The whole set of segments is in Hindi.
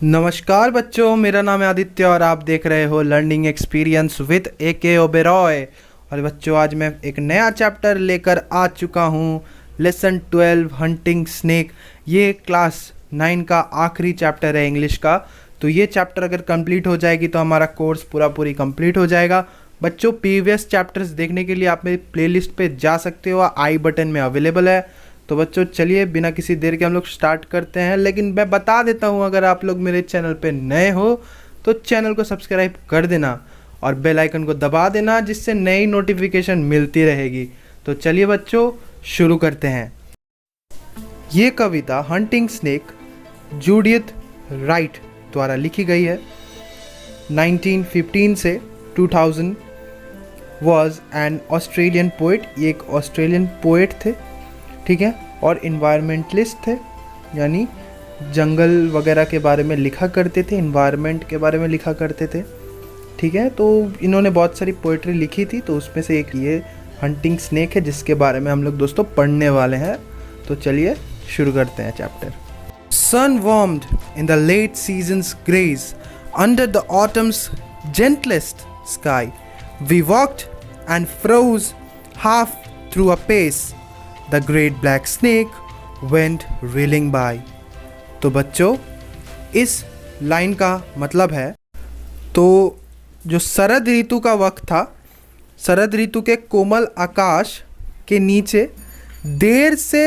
नमस्कार बच्चों, मेरा नाम है आदित्य और आप देख रहे हो learning experience with AK Oberoi. और बच्चों, आज मैं एक नया चैप्टर लेकर आ चुका हूँ, लेसन 12 हंटिंग स्नेक। ये क्लास 9 का आखिरी चैप्टर है इंग्लिश का। तो ये चैप्टर अगर कंप्लीट हो जाएगी तो हमारा कोर्स पूरी कंप्लीट हो जाएगा। बच्चों, प्रीवियस चैप्टर्स देखने के लिए आप मेरी प्लेलिस्ट पे जा सकते हो, आई बटन में अवेलेबल है। तो बच्चों चलिए बिना किसी देर के हम लोग स्टार्ट करते हैं। लेकिन मैं बता देता हूँ, अगर आप लोग मेरे चैनल पे नए हो तो चैनल को सब्सक्राइब कर देना और बेल आइकन को दबा देना, जिससे नई नोटिफिकेशन मिलती रहेगी। तो चलिए बच्चों शुरू करते हैं। ये कविता हंटिंग स्नेक जूडियथ राइट द्वारा लिखी गई है। 1915 से 2000 वॉज एन ऑस्ट्रेलियन पोइट। ये एक ऑस्ट्रेलियन पोइट थे, ठीक है, और इन्वायरमेंटलिस्ट थे, यानी जंगल वगैरह के बारे में लिखा करते थे, इन्वायरमेंट के बारे में लिखा करते थे, ठीक है। तो इन्होंने बहुत सारी पोइट्री लिखी थी, तो उसमें से एक ये हंटिंग स्नेक है, जिसके बारे में हम लोग दोस्तों पढ़ने वाले हैं। तो चलिए शुरू करते हैं chapter. Sun warmed in the late seasons graze under the autumn's gentlest sky. We walked and froze half through a pace. The great black snake went reeling by. तो बच्चों, इस लाइन का मतलब है, तो जो शरद ऋतु का वक्त था, शरद ऋतु के कोमल आकाश के नीचे देर से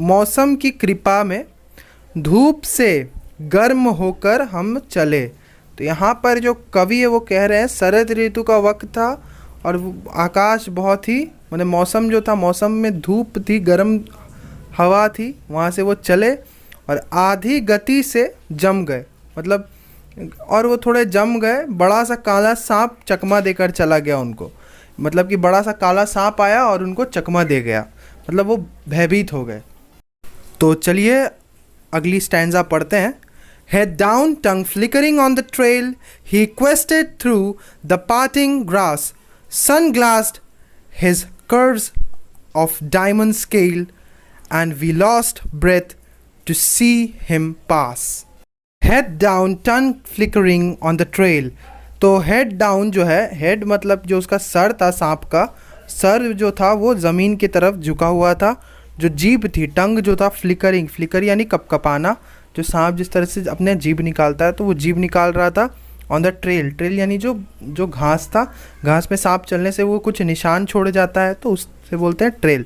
मौसम की कृपा में धूप से गर्म होकर हम चले। तो यहाँ पर जो कवि है वो कह रहे हैं शरद ऋतु का वक्त था और आकाश बहुत ही मौसम जो था, मौसम में धूप थी, गर्म हवा थी, वहाँ से वो चले और आधी गति से जम गए, मतलब और वो थोड़े जम गए। बड़ा सा काला सांप चकमा देकर चला गया उनको, मतलब कि बड़ा सा काला सांप आया और उनको चकमा दे गया, मतलब वो भयभीत हो गए। तो चलिए अगली स्टैंजा पढ़ते हैं। Head down, tongue flickering on the trail, he quested through the parting grass, sun-glassed his curves of diamond scale, and we lost breath to see him pass. Head down, tongue flickering on the trail. तो head down जो है, head मतलब जो उसका सर था, सांप का सर जो था वो ज़मीन की तरफ झुका हुआ था। जो जीभ थी, टंग जो था, फ्लिकरिंग, फ्लिकर यानी कपकपाना, जो सांप जिस तरह से अपने जीभ निकालता है, तो वो जीभ निकाल रहा था। ऑन द ट्रेल, ट्रेल यानी जो घास था, घास में सांप चलने से वो कुछ निशान छोड़ जाता है, तो उससे बोलते हैं trail.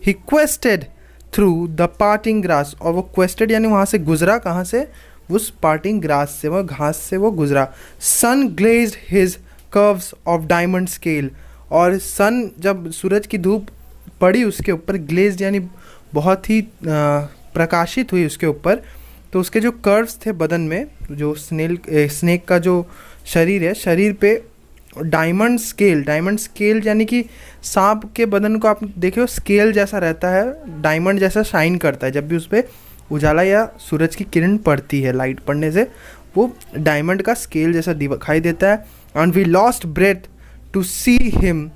He quested through the parting grass, और वो क्वेस्टेड यानी वहाँ से गुजरा, कहाँ से, उस पार्टिंग ग्रास से, वो घास से वो गुजरा। Sun glazed his curves of diamond scale, और सन जब सूरज की धूप पड़ी उसके ऊपर, ग्लेज्ड यानी बहुत ही प्रकाशित हुई उसके ऊपर, तो उसके जो कर्व्स थे बदन में, जो स्नेक का जो शरीर है, शरीर पे डायमंड स्केल यानी कि सांप के बदन को आप देखिए स्केल जैसा रहता है, डायमंड जैसा शाइन करता है। जब भी उस पर उजाला या सूरज की किरण पड़ती है, लाइट पड़ने से वो डायमंड का स्केल जैसा दिखाई देता है। And we lost breath to see him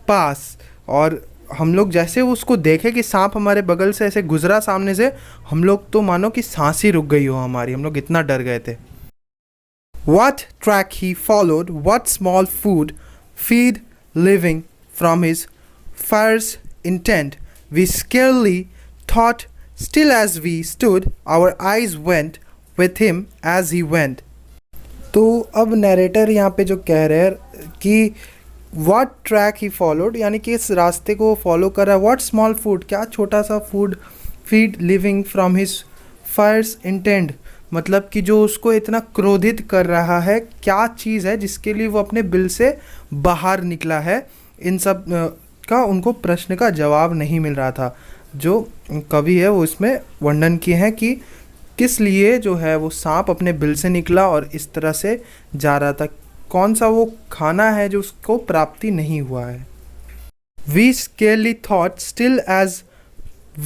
pass, और हम लोग जैसे उसको देखे कि सांप हमारे बगल से ऐसे गुजरा सामने से, हम लोग तो मानो कि सांस ही रुक गई हो हमारी, हम लोग इतना डर गए थे। What track he followed, what small food feed living from his fierce intent, we scarcely thought, still as we stood, our eyes went with him as he went. तो अब नरेटर यहाँ पे जो कह रहे हैं कि What track he followed, यानी कि इस रास्ते को फॉलो कर रहा है। What small food, क्या छोटा सा food, feed living from his fierce intent, मतलब कि जो उसको इतना क्रोधित कर रहा है, क्या चीज़ है जिसके लिए वो अपने बिल से बाहर निकला है। इन सब का उनको प्रश्न का जवाब नहीं मिल रहा था। जो कवि है वो इसमें वर्णन किए हैं कि किस लिए जो है वो सांप अपने बिल से निकला और इस तरह से जा रहा था, कौन सा वो खाना है जो उसको प्राप्ति नहीं हुआ है। We scarcely thought, still as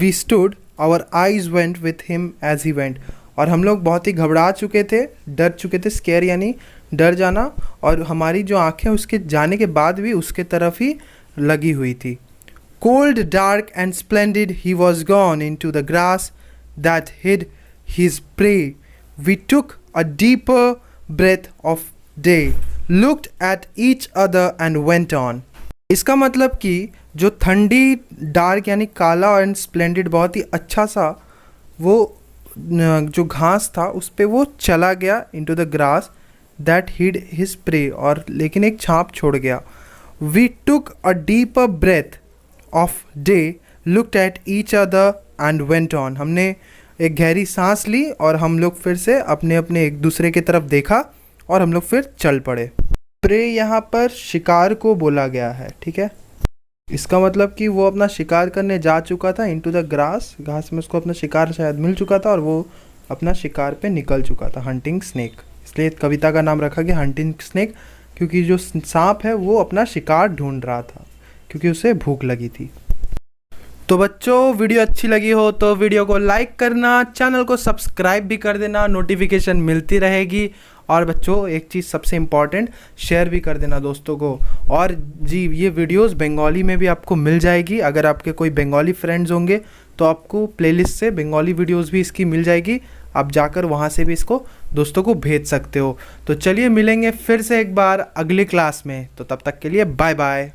we stood, our eyes went with him as he went. और हम लोग बहुत ही घबरा चुके थे, डर चुके थे, स्केयर यानी डर जाना, और हमारी जो आंखें उसके जाने के बाद भी उसके तरफ ही लगी हुई थी। Cold, dark and splendid he was gone into the grass that hid his prey. We took a deeper breath of day, looked at each other and went on. इसका मतलब कि जो ठंडी डार्क यानी काला और स्प्लेंडेड बहुत ही अच्छा सा वो जो घास था उस पे वो चला गया into the grass that hid his prey, और लेकिन एक छाप छोड़ गया. We took a deeper breath of day, looked at each other and went on. हमने एक गहरी सांस ली और हम लोग फिर से अपने अपने एक दूसरे की तरफ देखा और हम लोग फिर चल पड़े. प्रे यहाँ पर शिकार को बोला गया है, ठीक है. इसका मतलब कि वो अपना शिकार करने जा चुका था इनटू द ग्रास, घास में उसको अपना शिकार शायद मिल चुका था और वो अपना शिकार पे निकल चुका था, हंटिंग स्नेक. इसलिए कविता का नाम रखा गया हंटिंग स्नेक, क्योंकि जो सांप है वो अपना शिकार ढूंढ रहा था क्योंकि उसे भूख लगी थी. तो बच्चों वीडियो अच्छी लगी हो तो वीडियो को लाइक करना, चैनल को सब्सक्राइब भी कर देना, नोटिफिकेशन मिलती रहेगी. और बच्चों एक चीज़ सबसे इम्पॉर्टेंट, शेयर भी कर देना दोस्तों को. और जी ये वीडियोस बंगाली में भी आपको मिल जाएगी. अगर आपके कोई बंगाली फ्रेंड्स होंगे तो आपको प्लेलिस्ट से बंगाली वीडियोस भी इसकी मिल जाएगी. आप जाकर वहाँ से भी इसको दोस्तों को भेज सकते हो. तो चलिए मिलेंगे फिर से एक बार अगली क्लास में. तो तब तक के लिए बाय बाय.